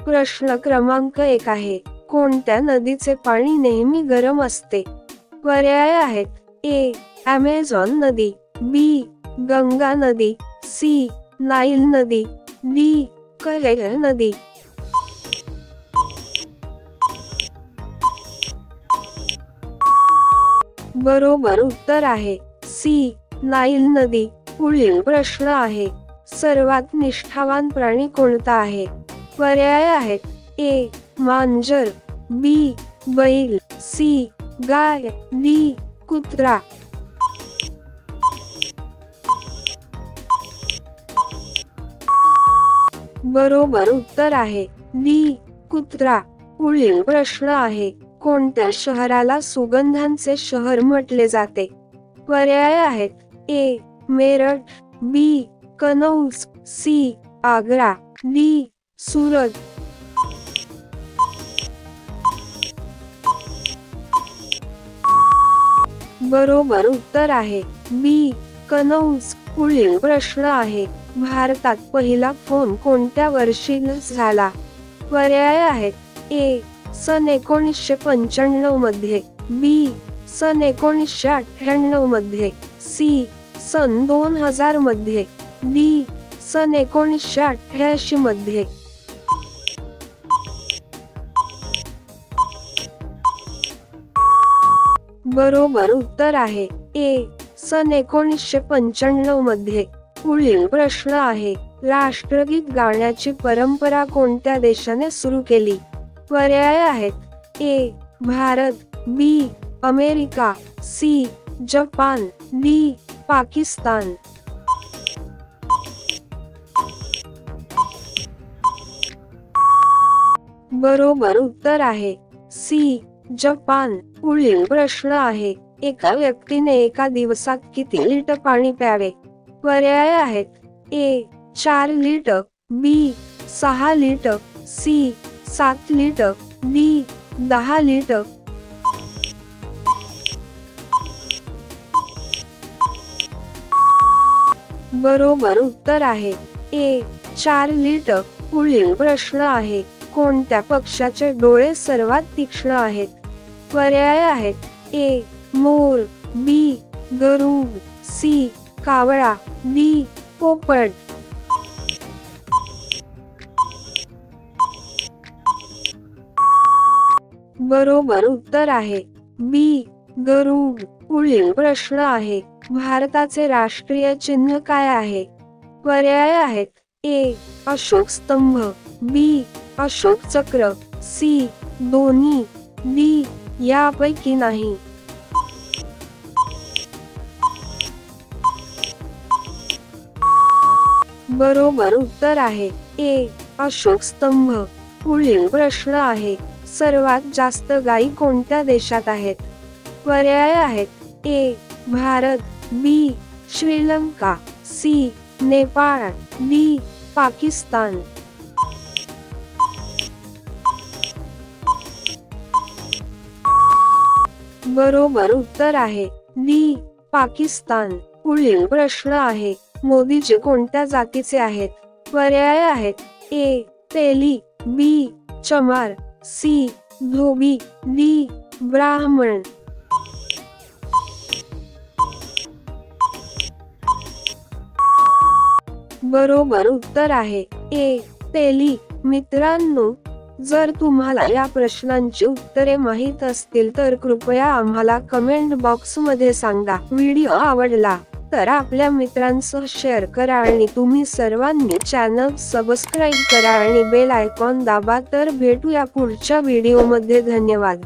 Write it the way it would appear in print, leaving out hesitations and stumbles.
प्रश्न क्रमांक 1 आहे, कोणत्या नदीचे पाणी नेहमी गरम असते? पर्याय आहेत: ए. ॲमेझॉन नदी, बी. गंगा नदी, सी. नाईल नदी, डी. करेल नदी. बरोबर उत्तर आहे सी. नाईल नदी. पुढील प्रश्न आहे, सर्वात निष्ठावान प्राणी कोणता आहे? पर्याय आहेत: ए. मांजर, बी. बैल, सी. गाय, डी. कुत्रा. बरोबर उत्तर आहे डी. कुत्रा. पुढील प्रश्न आहे, कोणत्या शहराला सुगंधांचे शहर म्हटले जाते? पर्याय आहेत: ए. मेरठ, बी. कनौज, सी. आग्रा, डी. सुरत. बरोबर उत्तर आहे बी. कनौज. पुढील प्रश्न आहे, भारतात पहिला फोन कोणत्या वर्षी झाला? पर्याय आहेत: ए. सन 1995 मध्ये, बी. सन 1998 मध्ये, सी. सन 2000 मध्ये, डी. सन 1988 मध्ये. बरोबर उत्तर आहे ए. सन 1995 मध्ये. पुढील प्रश्न आहे, राष्ट्रगीत गाण्याची परंपरा कोणत्या देशाने सुरू केली? पर्याय आहेत: A. Bharat, B. America, C. Japan, D. Pakistan. बरोबर उत्तर आहे सी. जपान. पुढील प्रश्न आहे, एका व्यक्तीने एका दिवसात किती लिटर पाणी प्यावे? पर्याय आहेत: A. 4 litre, B. 6 litre, C. 7 litre, D. 10 litre. बरोबर उत्तर आहे ए. 4 लिटर. पुढील प्रश्न आहे, कोणत्या पक्ष्याचे डोळे सर्वात तीक्ष्ण आहेत? पर्याय आहेत: ए. मोर, बी. गरुड, सी. कावळा, डी. पोपट. बरोबर उत्तर आहे बी. गरुड. पुढील प्रश्न आहे, भारताचे राष्ट्रीय चिन्ह काय आहे? पर्याय आहेत: ए. अशोक स्तंभ, बी. अशोक चक्र, सी. दोन्ही, डी. यापैकी नाही. बरोबर उत्तर आहे ए. अशोक स्तंभ. पुढील प्रश्न आहे, सर्वात जास्त गायी कोणत्या देशात आहेत? पर्याय आहेत: A. Bharat, B. Sri Lanka, C. Nepal, D. Pakistan. बरोबर उत्तर आहे डी. पाकिस्तान. पुढील प्रश्न आहे, मोदीजी कोणत्या जातीचे आहेत? पर्याय आहेत: ए. तेली, बी. चमार, सी. धोबी, डी. ब्राह्मण. बरोबर उत्तर आहे ए. तेली. मित्रांनो, जर तुम्हाला या प्रश्नांची उत्तरे माहित असतील तर कृपया आम्हाला कमेंट बॉक्स मध्ये सांगा. व्हिडिओ आवडला तर आपल्या मित्रांसह शेअर करा आणि तुम्ही सर्वांनी चॅनल सबस्क्राईब करा आणि बेल आयकॉन दाबा. तर भेटूया पुढच्या व्हिडिओ मध्ये. धन्यवाद.